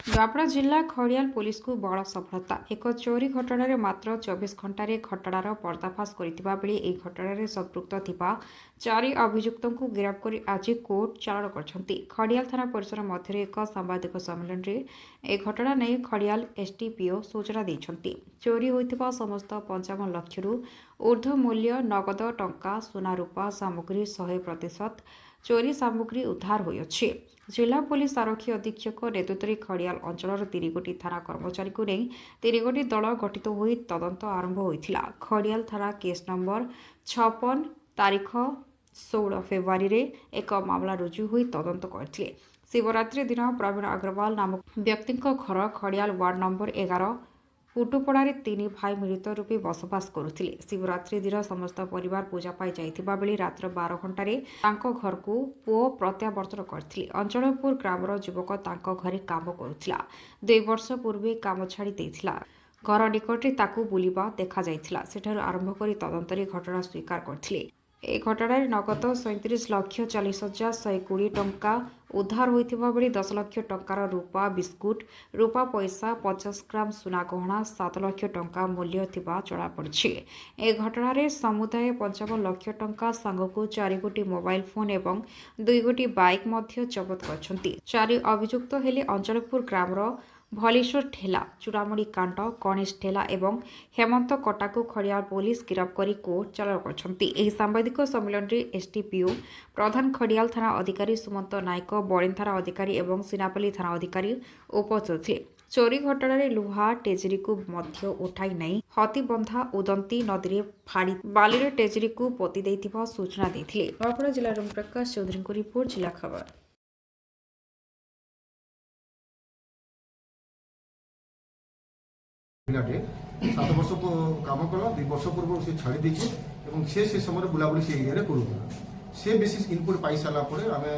ନୂଆପଡ଼ା ଜିଲ୍ଲା ଖଡ଼ିଆଲ ପୁଲିସକୁ ବଡ଼ ସଫଳତା। ଏକ ଚୋରି ଘଟଣାରେ ମାତ୍ର 24 ଘଣ୍ଟାରେ ଘଟଣାର ପର୍ଦ୍ଦାଫାଶ କରିଥିବା ବେଳେ ଏହି ଘଟଣାରେ ସମ୍ପୃକ୍ତ ଥିବା 4 ଅଭିଯୁକ୍ତଙ୍କୁ ଗିରଫ କରି ଆଜି କୋର୍ଟ ଚାଲାଣ କରିଛନ୍ତି। ଖଡ଼ିଆଲ ଥାନା ପରିସର ମଧ୍ୟରେ ଏକ ସାମ୍ବାଦିକ ସମ୍ମିଳନୀରେ ଏହି ଘଟଣା ନେଇ ଖଡ଼ିଆଲ ଏସ୍ଡିପିଓ ସୂଚନା ଦେଇଛନ୍ତି। ଚୋରି ହୋଇଥିବା ସମସ୍ତ 55 ଲକ୍ଷରୁ ଊର୍ଦ୍ଧ୍ୱ ମୂଲ୍ୟ ନଗଦ ଟଙ୍କା, ସୁନା ରୂପା ସାମଗ୍ରୀ 100% ଚୋରି ସାମଗ୍ରୀ ଉଦ୍ଧାର ହୋଇଅଛି। ଜିଲ୍ଲା ପୁଲିସ ଆରକ୍ଷୀ ଅଧୀକ୍ଷକ ନେତୃତ୍ୱରେ ଖଡ଼ିଆଲ ଅଞ୍ଚଳର 3ଗୋଟି ଥାନା କର୍ମଚାରୀଙ୍କୁ ନେଇ 3ଗୋଟି ଦଳ ଗଠିତ ହୋଇ ତଦନ୍ତ ଆରମ୍ଭ ହୋଇଥିଲା। ଖଡ଼ିଆଲ ଥାନା କେସ୍ ନମ୍ବର 56 ତାରିଖ 16 ଫେବୃଆରୀରେ ଏକ ମାମଲା ରୁଜୁ ହୋଇ ତଦନ୍ତ କରିଥିଲେ। ଶିବରାତ୍ରି ଦିନ ପ୍ରବୀଣ ଅଗ୍ରୱାଲ ନାମକ ବ୍ୟକ୍ତିଙ୍କ ଘର ଖଡ଼ିଆଲ ୱାର୍ଡ ନମ୍ବର 11 ପୁଟୁପଡ଼ାରେ 3 ଭାଇ ମିଳିତ ରୂପେ ବସବାସ କରୁଥିଲେ। ଶିବରାତ୍ରି ଦିନ ସମସ୍ତ ପରିବାର ପୂଜା ପାଇ ଯାଇଥିବା ବେଳେ ରାତ୍ର 12 ଘଣ୍ଟାରେ ତାଙ୍କ ଘରକୁ ପୁଅ ପ୍ରତ୍ୟାବର୍ତ୍ତନ କରିଥିଲେ। ଅଞ୍ଚଳପୁର ଗ୍ରାମର ଯୁବକ ତାଙ୍କ ଘରେ କାମ କରୁଥିଲା। 2 ବର୍ଷ ପୂର୍ବେ କାମ ଛାଡ଼ି ଦେଇଥିଲା। ଘର ନିକଟରେ ତାକୁ ବୁଲିବା ଦେଖାଯାଇଥିଲା। ସେଠାରୁ ଆରମ୍ଭ କରି ତଦନ୍ତରେ ଘଟଣା ସ୍ୱୀକାର କରିଥିଲେ। ଏହି ଘଟଣାରେ ନଗଦ 37,40,120 ଟଙ୍କା ଉଦ୍ଧାର ହୋଇଥିବା ବେଳେ 10 ଲକ୍ଷ ଟଙ୍କାର ରୂପା ବିସ୍କୁଟ, ରୂପା ପଇସା, 50 ଗ୍ରାମ ସୁନା ଗହଣା, 7 ଲକ୍ଷ ଟଙ୍କା ମୂଲ୍ୟ ଥିବା ଜଣାପଡ଼ିଛି। ଏହି ଘଟଣାରେ ସମୁଦାୟ 55 ଲକ୍ଷ ଟଙ୍କା ସାଙ୍ଗକୁ 4 ଗୋଟି ମୋବାଇଲ ଫୋନ୍ ଏବଂ 2 ଗୋଟି ବାଇକ୍ ମଧ୍ୟ ଜବତ କରିଛନ୍ତି। 4 ଅଭିଯୁକ୍ତ ହେଲେ ଅଞ୍ଚଳପୁର ଗ୍ରାମର ଭଲେଶ୍ୱର ଠେଲା, ଚୂଡ଼ାମଣି କାଣ୍ଡ, ଗଣେଶ ଠେଲା ଏବଂ ହେମନ୍ତ କଟାକୁ ଖଡ଼ିଆଲ ପୋଲିସ ଗିରଫ କରି କୋର୍ଟ ଚାଲାଣ କରିଛନ୍ତି। ଏହି ସାମ୍ବାଦିକ ସମ୍ମିଳନୀରେ ଏସ୍ଡିପିଓ ପ୍ରଧାନ ଖଡ଼ିଆଲ ଥାନା ଅଧିକାରୀ ସୁମନ୍ତ ନାୟକ, ବଡ଼େନ ଥାନା ଅଧିକାରୀ ଏବଂ ସିନାପଲ୍ଲୀ ଥାନା ଅଧିକାରୀ ଉପସ୍ଥିତ ଥିଲେ। ଚୋରି ଘଟଣାରେ ଲୁହା ଟେଜରିକୁ ମଧ୍ୟ ଉଠାଇ ନେଇ ହତିବନ୍ଧା ଉଦନ୍ତୀ ନଦୀରେ ଫାଡ଼ି ବାଲିରେ ଟେଜରିକୁ ପୋତି ଦେଇଥିବା ସୂଚନା ଦେଇଥିଲେ। ନୂଆପଡ଼ା ଜିଲ୍ଲାର ପ୍ରକାଶ ଚୌଧୁରୀଙ୍କ ରିପୋର୍ଟ, ଜିଲ୍ଲା ଖବର। ପିଲାଟେ 7 ବର୍ଷ କାମ କଲା, 2 ବର୍ଷ ପୂର୍ବରୁ ସେ ଛାଡ଼ି ଦେଇଛି ଏବଂ ସେ ସମୟରେ ବୁଲାବୁଲି ସେ ଏରିଆରେ କରୁଥିଲା। ସେ ବେଶୀ ଇନପୁଟ୍ ପାଇସାରିଲା ପରେ ଆମେ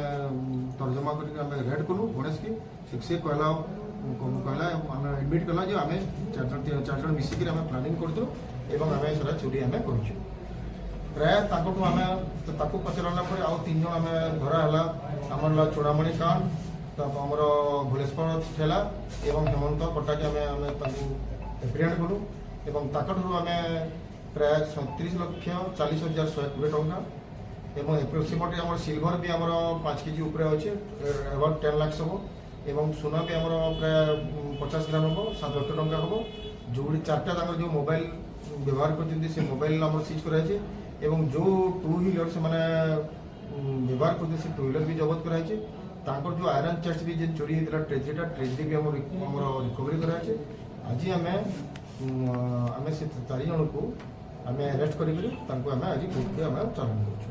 ତର୍ଜମା କରିକି ଆମେ ରେଡ୍ କଲୁ ଗଣେଶକି। ସେ କହିଲା ଆମେ ଆଡ଼ମିଟ୍ କଲା ଯେ ଆମେ 4 ଜଣ ମିଶିକି ଆମେ ପ୍ଲାନିଂ କରିଛୁ ଏବଂ ଆମେ ସେଟା ଚୋରି ଆମେ କରିଛୁ। ପ୍ରାୟ ତାଙ୍କଠୁ ଆମେ ତାକୁ ପଚାରିଲା ପରେ ଆଉ 3 ଜଣ ଆମେ ଧରା ହେଲା। ଆମର ହେଲା ଚୂଡ଼ାମଣି କାଣ୍ଡ, ଆମର ଭୁଲେଶ୍ୱର ଠେଲା ଏବଂ ହେମନ୍ତ କଟାକି ଆମେ ତାଙ୍କୁ ଏପ୍ରିହେଣ୍ଡ କଲୁ ଏବଂ ତାଙ୍କଠାରୁ ଆମେ ପ୍ରାୟ 37,40,120 ଟଙ୍କା ଏବଂ ଏପ୍ରୋକ୍ସିମେଟଲି ଆମର ସିଲଭର ବି ଆମର 5 କେଜି ଉପରେ ଅଛି, ଏବାଉଟ୍ 10 ଲାକ୍ସ ହେବ ଏବଂ ସୁନା ବି ଆମର ପ୍ରାୟ 50 ଗ୍ରାମ ହେବ, 7 ଲକ୍ଷ ଟଙ୍କା ହେବ। ଯେଉଁଠି 4ଟା ତାଙ୍କର ଯେଉଁ ମୋବାଇଲ ବ୍ୟବହାର କରିଛନ୍ତି ସେ ମୋବାଇଲ ଆମର ସିଜ୍ କରାଯାଇଛି ଏବଂ ଯେଉଁ 2 ହ୍ୱିଲର ସେମାନେ ବ୍ୟବହାର କରିଛନ୍ତି ସେ 2 ହ୍ୱିଲର ବି ଜବତ କରାଯାଇଛି। ତାଙ୍କର ଯେଉଁ ଆଇରନ୍ ଚେଷ୍ଟ ବି ଯେ ଚୋରି ହେଇଥିଲା ଟ୍ରେଜେରୀ ବି ଆମର ରିକଭରି କରାଯାଇଛି। ଆଜି ଆମେ ସେ 4 ଜଣକୁ ଆମେ ଆରେଷ୍ଟ କରିକରି ତାଙ୍କୁ ଆମେ ଆଜି କୋର୍ଟକୁ ଆମେ ଚାଲାଣ କରୁଛୁ।